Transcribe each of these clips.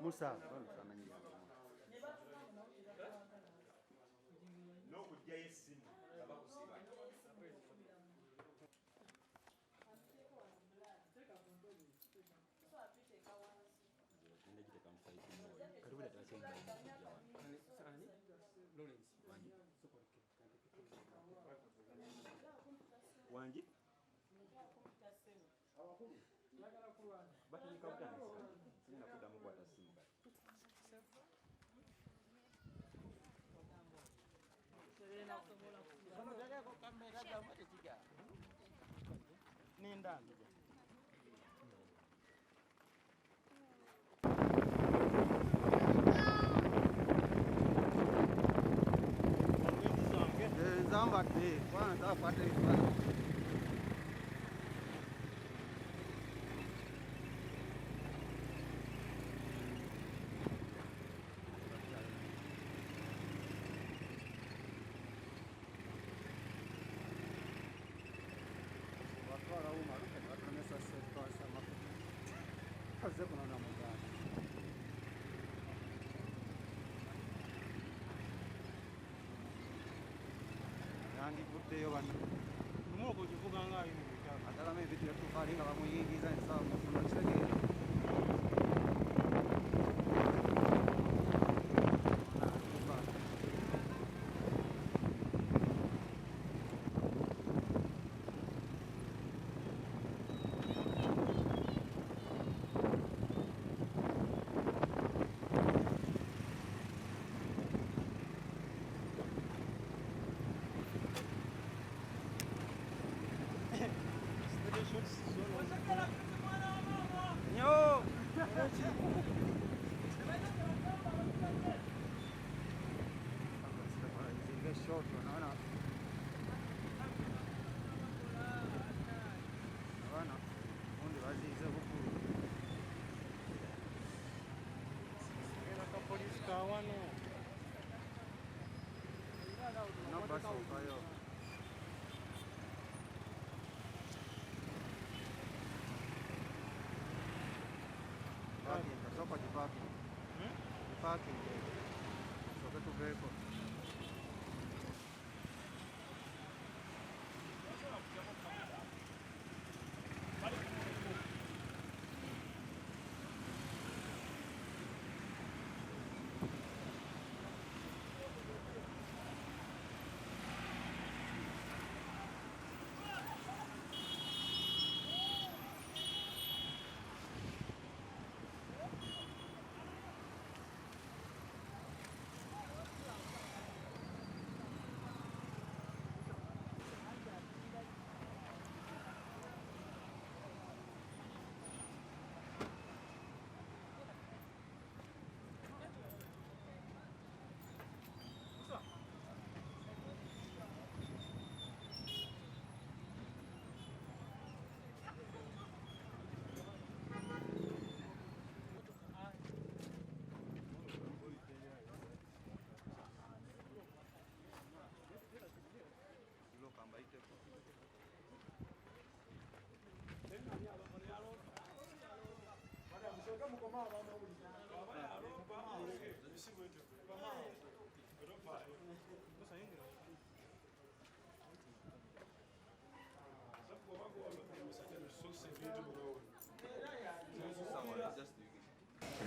Musa sana nyingi. No kujia simu baba kusiba. Wanji? Bati nikawutana sana. Sina kuda Mukyala simu bati. Nenda nje. Zamba te, kwanza apate kwa. Nangi buddeyo bano. Lumu kukivuga nga bino bitaka. Atala me video tufali nga bamuyingiza ensawo mu kuno kitegeera. Short unaona fundi wazize huku Ela polisi kawano na basi ukayo parking soko di parking parking soko tu vehicle.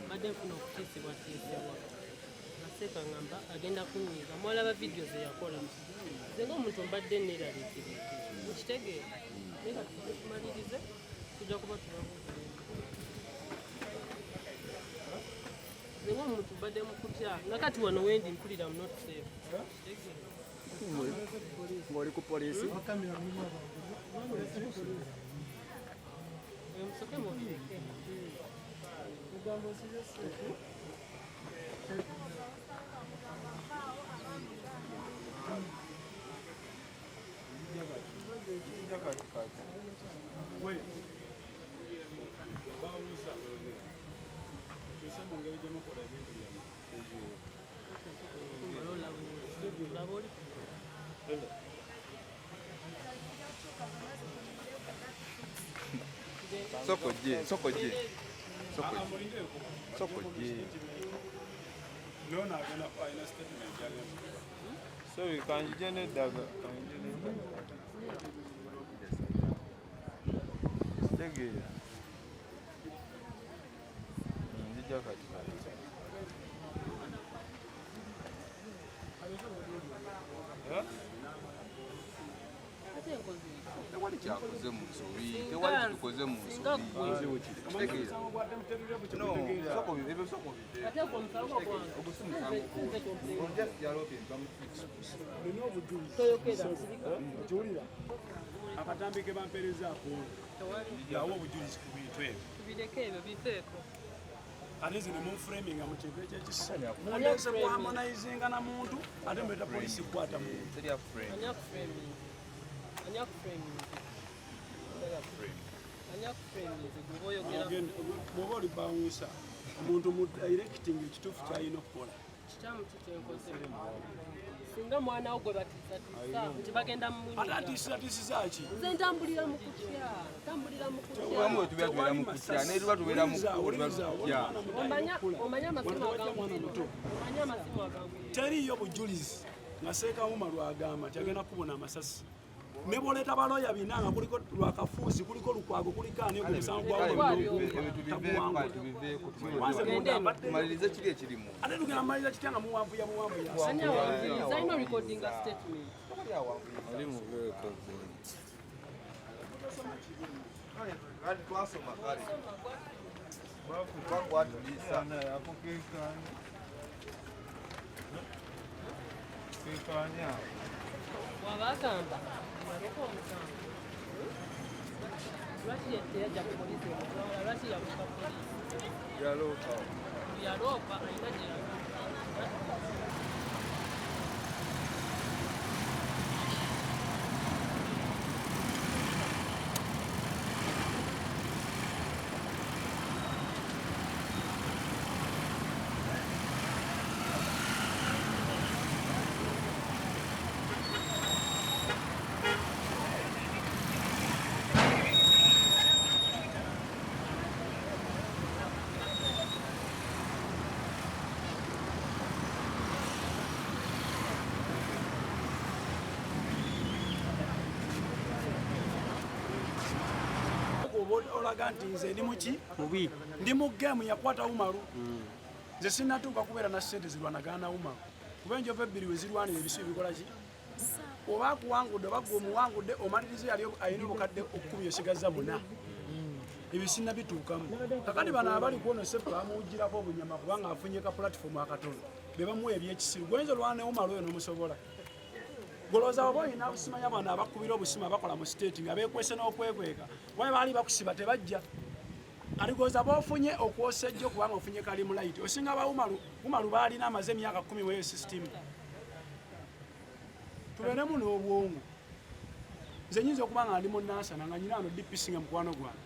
Madde nfuna okukiisibwa naseka ngamba agenda kunyiiga mwalaba vidiyo ze yakola nze ng'omuntu mbadde neeraliikirira mukitegeera naye kati tumalirize tujja kuba tubabuuza nze ng'omuntu mbadde mu kutya nakati wano wendi mpulira not safe Ng'oli ku poliisi musoke mubireke mugamba osize safe Soko je. Soko je. So we can generate that. Tewali kyakoze mu nsobi, tewali kitukoze mu nsobi. No, soko bibyo soko bibyo. Ate ko msalo kwa kwanza. Toyokera sirika. Julira. Akatambike bampereza ko. Yawo obujulizi ku bintu ebyo. Bideke ebyo biteeko. Ate zino mu framing amukintu ekyekisanya. Mulese ku harmonizing na muntu ate mbeta polisi kwata mu. Seria frame. Anya framing. Anya framing. Anya framing ngoyogera. Bwoba oli bawunsa omuntu mu directing ekituufu kyalina okukola. Kitamu kitenkoze. Singa mwana wo gwe batisa nti bagenda mu ate atisiza ki? Nze ntambulira mu kutya. Ntambulira mu kutya. Wamwe tubeera mu kutya neruba tubeera mu kutya. Omanya amasimu agangwiro. Omanya amasimu agangwiro. Teriyo bujulizi nga Sheikh Umar lwagamba nti agenda kubona amasasi. Ne boleeta baloya binanga kuliko lwakafuuzi kuliko lukwago kuliko ani okusango tumalirize kiri ekirimu. ate tugenda maliriza kitya nga muwanvu ya Anya wanviriza alina recording a statement. Ali mu vehicle. Kali twasoma kale. Bakwatulisa. Hapo kekani. Kekani hapo. Wabagamba maroko omusanga. Lwaki yajja ku polisi omukwala, lwaki yabuka polisi. Yaloopa alina gye yalaga. olaga nti nze ndi muki mubi ndi mu game yakwata Umaru nze sinatuuka kubeera na ssente zirwanagana na Umaru kuba enjovu ebbiri we zirwanira ebisu ebikola ki oba akuwangudde oba gwe omuwangudde omalirize yali ayina obukadde okkumi osigaza muna ebisina bituukamu kakati bano abali kuona sefu bamuwugirako obunyama kubanga afunye ka platform akatono be bamuwa ebyekisiru gwenza olwana ne Umaru oyo n'omusobola goloza oba olina kusimanya bano abakubira obusima bakola mu state nga beekwese n'okwekweka waye baali bakusiba tebajja aligoza boofunye okwosa ejjo kubanga ofunye kalimu light osinga ba Umaru baalina amaze emyaka 10 weyo system tubeeremu n'obwongu nze nyinza okuba nga ndi munnansana nga nyina ano DPC nga mukwano gwange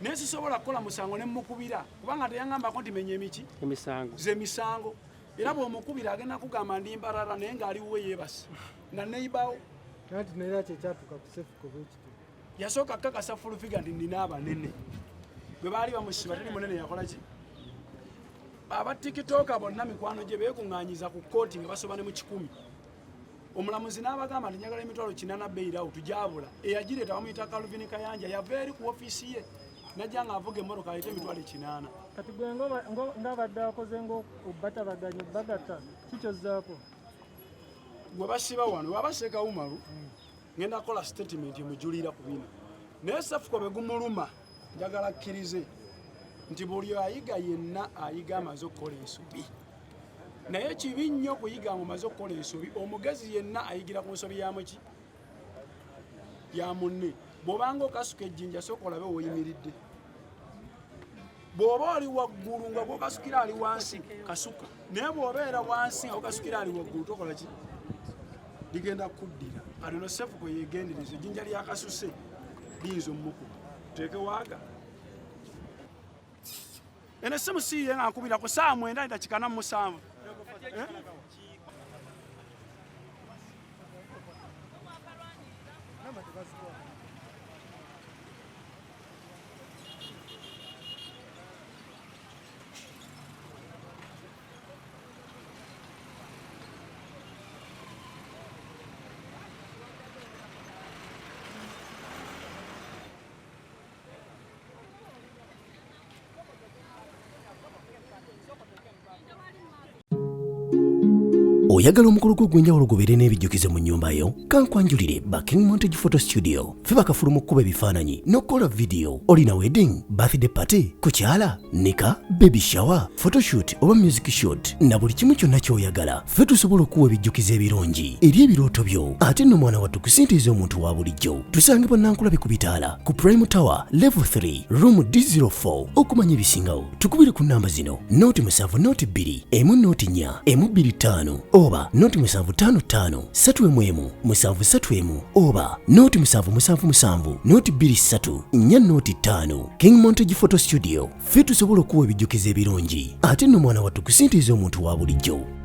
naye sisobola kukola musango ne mukubira kubanga teyangambako nti menya emiki ze misango era bw'omukubira agenda kugamba ndi mbarara naye ng'aliwo yeebase nga neibawo kati naye kyekyatuuka ku sefuko bwekiti yasooka kakasa fulufiga nti nina abanene bwe baali bamusiba teri munene yakola ki abatikitooka bonna mikwano gye beekuŋŋaanyiza ku kooti nga basoba ne mu 100 omulamuzi n'abagamba nti njagala emitwalo 4 beirawo tujabula eyagireeta bamuyita Calvin Kayanja yava eri ku ofiisi ye najja nga avuga emmotoka aleta emitwalo 8 kati gwe ng'abadde akoze ng'okubatabaganya bagata kikyozzaako gwe basiba wano waba Sheikh Umar ngenda kukola statement emujulira ku bino naye safuko be gumuluma njagala akkirize nti buli ayiga yenna ayiga amaze okukola ensobi naye kibi nnyo okuyiga mu maze okukola ensobi omugezi yenna ayigira ku nsobi yamuki ya munne bw'obanga okasuka ejjinja sooka olabe woyimiridde bw'oba oli waggulu nga gwokasukira ali wansi kasuka naye bw'obeera wansi nga gwokasukira ali waggulu tokola ki ligenda kuddira alino sefuko yegendereza ejjinja lyakasuse liyinza omukuba teeke waaga eno essimu siiye nga nkubira ku saa 9:47 oyagala omukolo gw'ogwenjawulo gubeere n'ebijjukizo mu nnyumba yo kankwanjulire ba King Montage Photo Studio ffe bakafulu mu kkuba ebifaananyi n'okukola vidiyo olina wedding birthday party kukyala nika baby shower photoshoot oba music shoot na buli kimu kyonna ky'oyagala ffe tusobola okuwa ebijjukizo ebirungi eri ebirooto byo ate nno mwana wattu kusintiiza omuntu wa bulijjo tusange bannankulabe ku bitaala ku Prime Tower level 3 room D04 okumanya ebisingawo tukubire ku namba zino noti 7 noti 2 emu noti 4 emu 25 oba noti 755 3 731 oba noti 777 noti 23 4 noti 5 King Montage Photo Studio ffe tusobola okuwa ebijjukizo ebirungi ate nno mwana wattu kusintiiza omuntu wa bulijjo